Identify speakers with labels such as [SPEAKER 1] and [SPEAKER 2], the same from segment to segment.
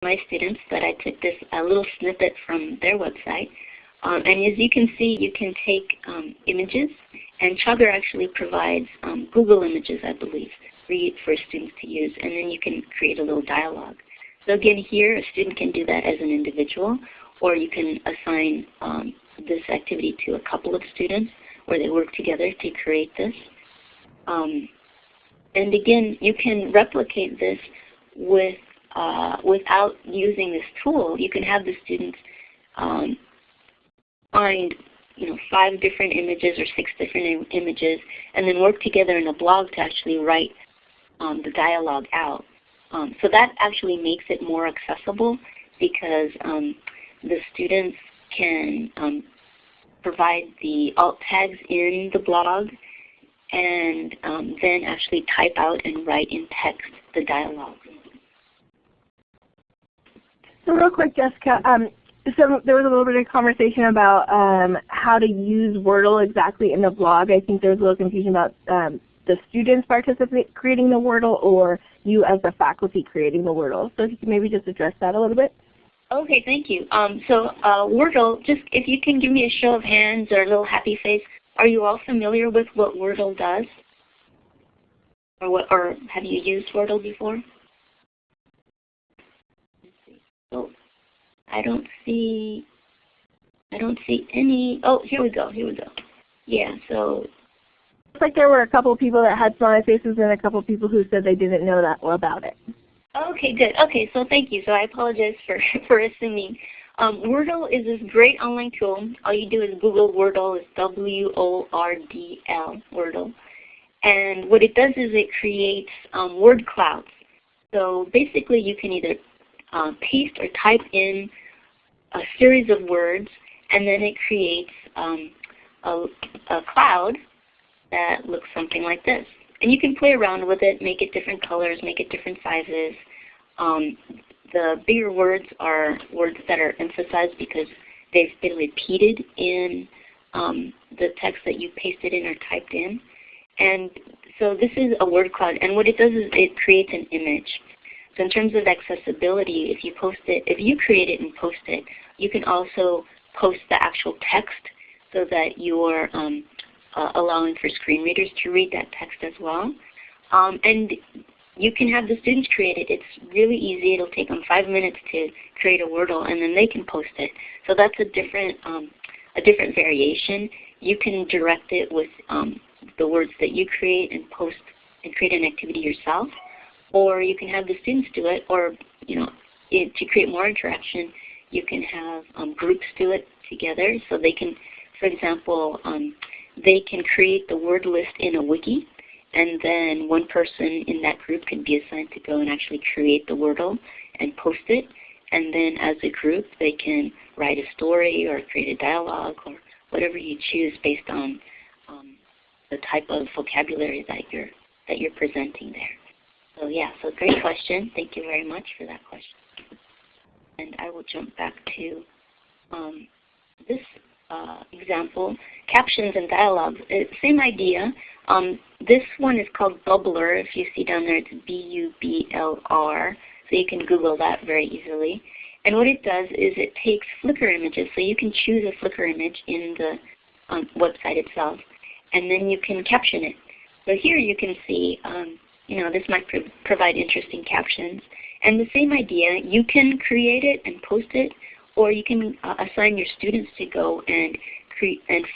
[SPEAKER 1] my students that I took this a little snippet from their website. And as you can see, you can take images, and Chugger actually provides Google Images, I believe, for students to use, and then you can create a little dialogue. So again, here a student can do that as an individual, or you can assign this activity to a couple of students where they work together to create this. And again, you can replicate this without using this tool. You can have the students find 5 different images or 6 different images, and then work together in a blog to actually write the dialogue out. So that actually makes it more accessible, because the students can provide the alt tags in the blog, and then actually type out and write in text the dialogue.
[SPEAKER 2] So real quick, Jessica, so there was a little bit of conversation about how to use Wordle exactly in the blog. I think there was a little confusion about the students creating the Wordle, or you as the faculty creating the Wordle. So if you could maybe just address that a little bit.
[SPEAKER 1] Okay, thank you. So Wordle, just if you can give me a show of hands or a little happy face, are you all familiar with what Wordle does? Or have you used Wordle before? Let's see. So I don't see any. Oh, here we go. Yeah, so
[SPEAKER 2] Looks like there were a couple of people that had smiley faces and a couple of people who said they didn't know that about it.
[SPEAKER 1] okay, good. Okay, so thank you. So I apologize for assuming. Wordle is this great online tool. All you do is Google Wordle. It's W-O-R-D-L, Wordle. And what it does is it creates word clouds. So basically you can either paste or type in a series of words, and then it creates a cloud that looks something like this. And you can play around with it, make it different colors, make it different sizes. The bigger words are words that are emphasized because they've been repeated in the text that you pasted in or typed in. And so this is a word cloud, and what it does is it creates an image. So in terms of accessibility, if you create it and post it, you can also post the actual text so that you're allowing for screen readers to read that text as well. And you can have the students create it. It's really easy. It'll take them 5 minutes to create a Wordle, and then they can post it. So that's a different variation. You can direct it with the words that you create and post and create an activity yourself, or you can have the students do it, or to create more interaction, you can have groups do it together. So they can, for example, they can create the word list in a wiki, and then one person in that group can be assigned to go and actually create the Wordle and post it. And then as a group, they can write a story or create a dialogue or whatever you choose based on the type of vocabulary that you're presenting there. So yeah, so great question. Thank you very much for that question. And I will jump back to this example, captions and dialogues. Same idea. This one is called Bubbler. If you see down there, it's B-U-B-L-R. So you can Google that very easily. And what it does is it takes Flickr images. So you can choose a Flickr image in the website itself, and then you can caption it. So here you can see, this might provide interesting captions. And the same idea, you can create it and post it, or you can assign your students to go and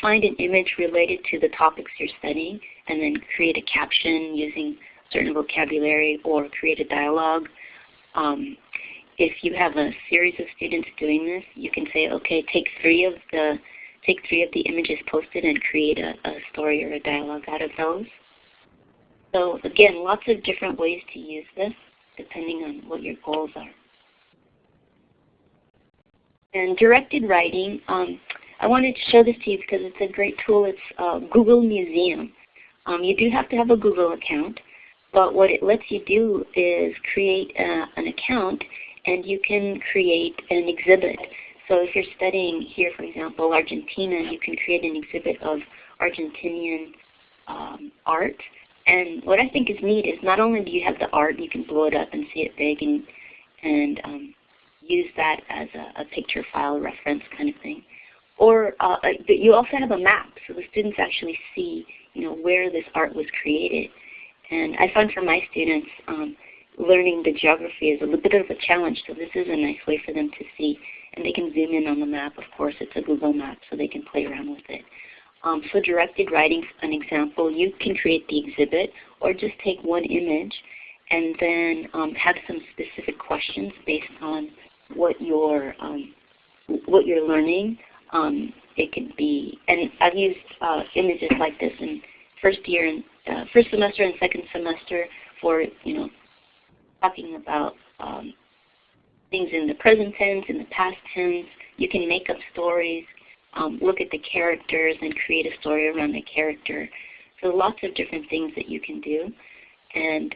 [SPEAKER 1] find an image related to the topics you're studying, and then create a caption using certain vocabulary, or create a dialogue. If you have a series of students doing this, you can say, okay, take three of the images posted and create a story or a dialogue out of those. So again, lots of different ways to use this depending on what your goals are. And directed writing, I wanted to show this to you because it's a great tool. It's Google Museum. You do have to have a Google account, but what it lets you do is create an account, and you can create an exhibit. So if you're studying here, for example, Argentina, you can create an exhibit of Argentinian art. And what I think is neat is not only do you have the art, you can blow it up and see it big and that as a picture file reference kind of thing. Or you also have a map, so the students actually see, where this art was created. And I found for my students, learning the geography is a little bit of a challenge, so this is a nice way for them to see. And they can zoom in on the map. Of course, it's a Google map, so they can play around with it. So directed writing, an example, you can create the exhibit or just take one image and then have some specific questions based on what you're learning. It could be, and I've used images like this in first semester and second semester for talking about things in the present tense, in the past tense. You can make up stories, look at the characters, and create a story around the character. So lots of different things that you can do. And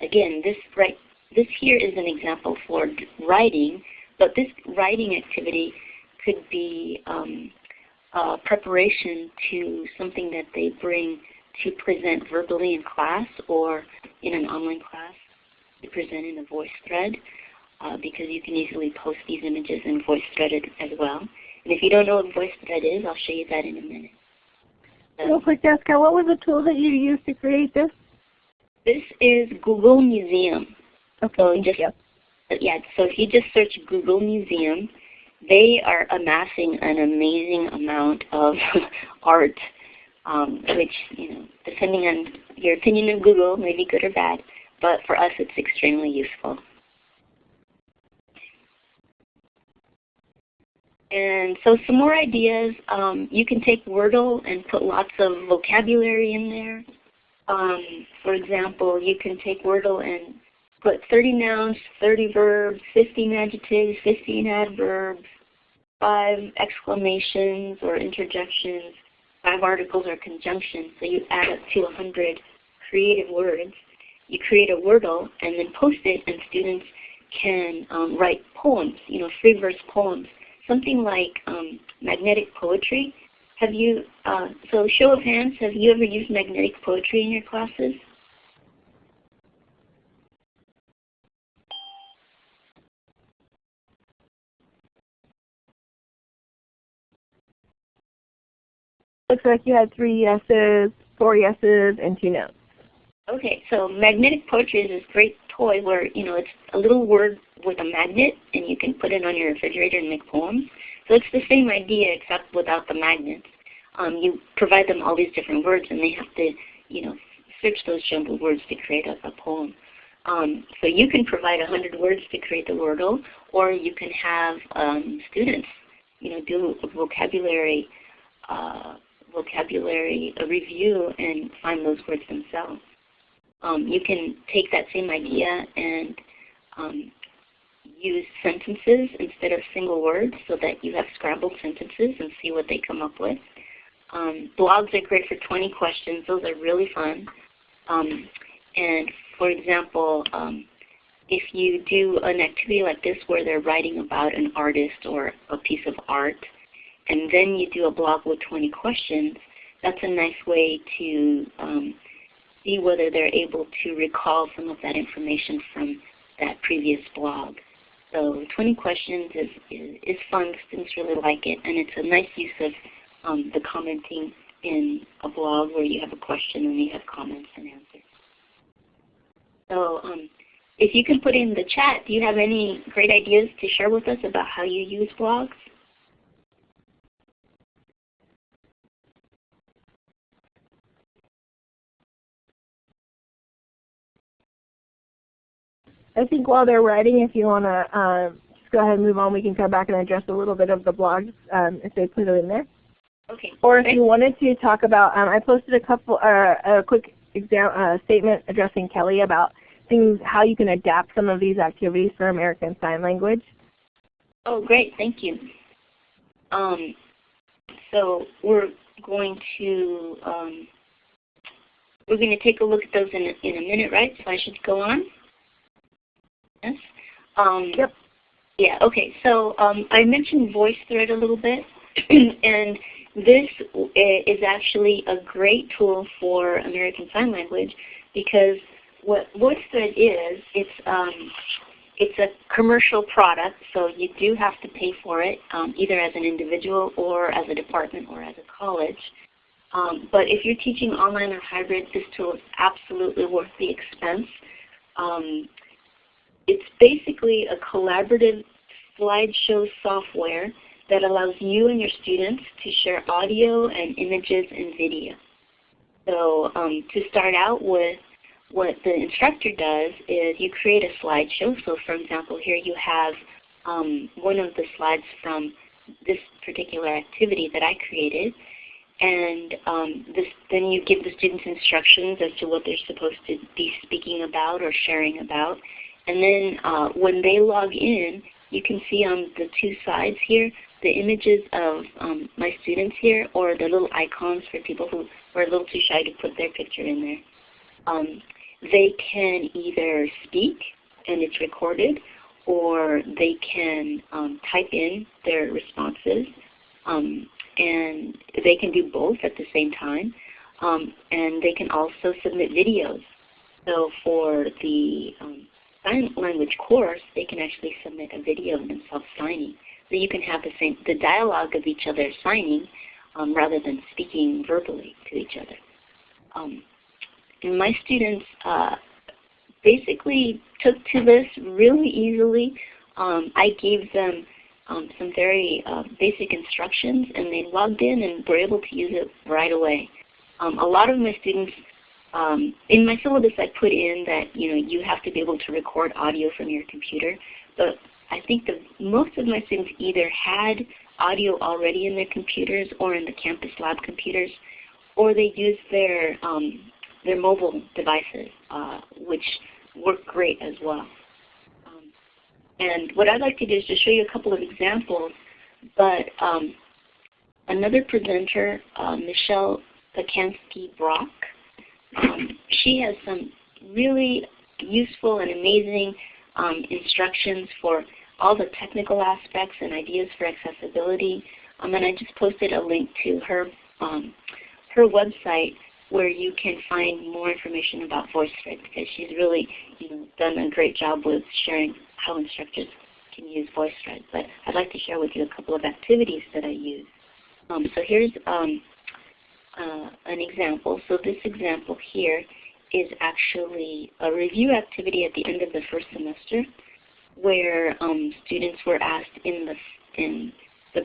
[SPEAKER 1] again, this here is an example for writing, but this writing activity could be preparation to something that they bring to present verbally in class or in an online class, to present in a voice thread, because you can easily post these images in voice thread as well. And if you don't know what voice thread is, I'll show you that in a minute.
[SPEAKER 2] Real quick, Jessica, what was the tool that you used to create this?
[SPEAKER 1] This is Google Museum.
[SPEAKER 2] Okay,
[SPEAKER 1] so so if you just search Google Museum, they are amassing an amazing amount of art, which, depending on your opinion of Google, may be good or bad, but for us it's extremely useful. And so some more ideas, you can take Wordle and put lots of vocabulary in there. For example, you can take Wordle and put 30 nouns, 30 verbs, 15 adjectives, 15 adverbs, 5 exclamations or interjections, 5 articles or conjunctions. So you add up to 100 creative words. You create a Wordle and then post it, and students can write poems, free verse poems. Something like magnetic poetry. Have you, so show of hands, have you ever used magnetic poetry in your classes?
[SPEAKER 2] Looks like you had 3 yeses, 4 yeses, and 2 no's.
[SPEAKER 1] Okay, so magnetic poetry is this great toy where, it's a little word with a magnet, and you can put it on your refrigerator and make poems. So it's the same idea except without the magnets. You provide them all these different words, and they have to, search those jumbled words to create a poem. So you can provide 100 words to create the Wordle, or you can have students, do a vocabulary review and find those words themselves. You can take that same idea and use sentences instead of single words, so that you have scrambled sentences and see what they come up with. Blogs are great for 20 questions. Those are really fun. And for example, if you do an activity like this where they're writing about an artist or a piece of art, and then you do a blog with 20 questions, that's a nice way to see whether they're able to recall some of that information from that previous blog. So 20 questions is fun. Students really like it, and it's a nice use of the commenting in a blog where you have a question and you have comments and answers. So if you can put in the chat, do you have any great ideas to share with us about how you use blogs?
[SPEAKER 2] I think while they're writing, if you want to just go ahead and move on, we can come back and address a little bit of the blogs if they put it in there.
[SPEAKER 1] Okay.
[SPEAKER 2] Or if you wanted to talk about, I posted a quick statement addressing Kelly about things, how you can adapt some of these activities for American Sign Language.
[SPEAKER 1] Oh, great. Thank you. So we're going to take a look at those in a minute, right? So I should go on. Yes.
[SPEAKER 2] Yep.
[SPEAKER 1] Yeah. Okay. So I mentioned VoiceThread a little bit, and this is actually a great tool for American Sign Language, because what VoiceThread is, it's a commercial product, so you do have to pay for it, either as an individual or as a department or as a college. But if you're teaching online or hybrid, this tool is absolutely worth the expense. It's basically a collaborative slideshow software that allows you and your students to share audio and images and video. So to start out with, what the instructor does is you create a slideshow. So for example, here you have one of the slides from this particular activity that I created. And then you give the students instructions as to what they're supposed to be speaking about or sharing about. And then when they log in, you can see on the two sides here the images of my students here, or the little icons for people who are a little too shy to put their picture in there. They can either speak and it's recorded, or they can type in their responses, and they can do both at the same time. And they can also submit videos. So for the sign language course, they can actually submit a video of themselves signing. So you can have the dialogue of each other signing rather than speaking verbally to each other. And my students basically took to this really easily. I gave them some very basic instructions, and they logged in and were able to use it right away. A lot of my students, in my syllabus I put in that you have to be able to record audio from your computer, but I think that most of my students either had audio already in their computers or in the campus lab computers, or they used their mobile devices, which work great as well. And what I'd like to do is just show you a couple of examples, but another presenter, Michelle Pekansky-Brock, she has some really useful and amazing instructions for all the technical aspects and ideas for accessibility. And I just posted a link to her website where you can find more information about VoiceThread, because she's really done a great job with sharing how instructors can use VoiceThread. But I'd like to share with you a couple of activities that I use. So here's an example. So this example here is actually a review activity at the end of the first semester, where students were asked in the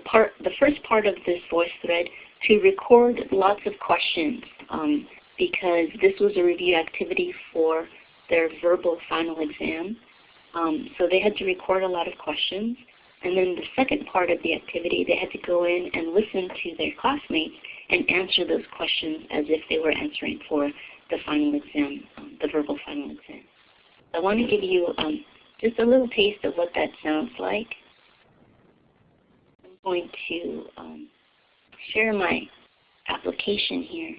[SPEAKER 1] first part of this VoiceThread to record lots of questions, because this was a review activity for their verbal final exam. So they had to record a lot of questions. And then the second part of the activity, they had to go in and listen to their classmates and answer those questions as if they were answering for the final exam, the verbal final exam. I want to give you just a little taste of what that sounds like. I'm going to share my application here.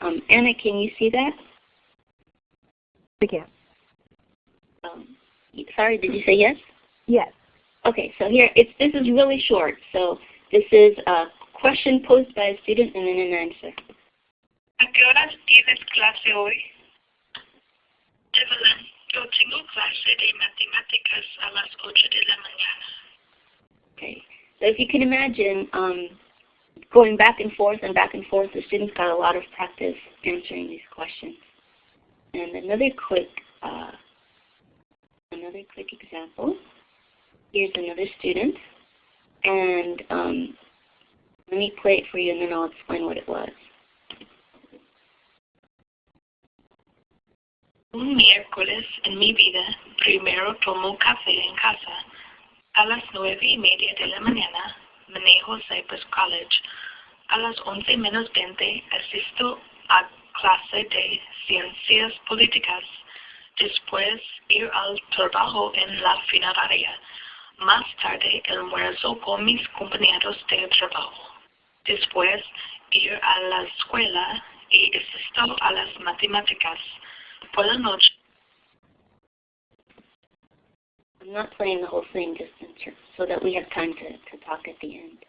[SPEAKER 1] And, Anna, can you see that?
[SPEAKER 2] I can.
[SPEAKER 1] Sorry, did you say yes?
[SPEAKER 2] Yes.
[SPEAKER 1] Okay, so here, this is really short. So this is a question posed by a student and then an answer.
[SPEAKER 3] ¿A qué horas tienes clase hoy? Evelyn, yo tengo clase de matemáticas a las 8 de la mañana.
[SPEAKER 1] Okay, so if you can imagine going back and forth, the students got a lot of practice answering these questions. And another quick example. Here's another student, and let me play it for you, and then I'll explain what it was.
[SPEAKER 3] Un miércoles en mi vida, primero tomo café en casa. A las 9:30 de la mañana, manejo Cypress College. A las 11 menos 20, asisto a clase de ciencias políticas. Después, ir al trabajo en la funeraria. Más tarde, almuerzo con mis compañeros de trabajo. Después, ir a la escuela y asisto a las matemáticas. Por la noche.
[SPEAKER 1] I'm not playing the whole thing just so that we have time to talk at the end.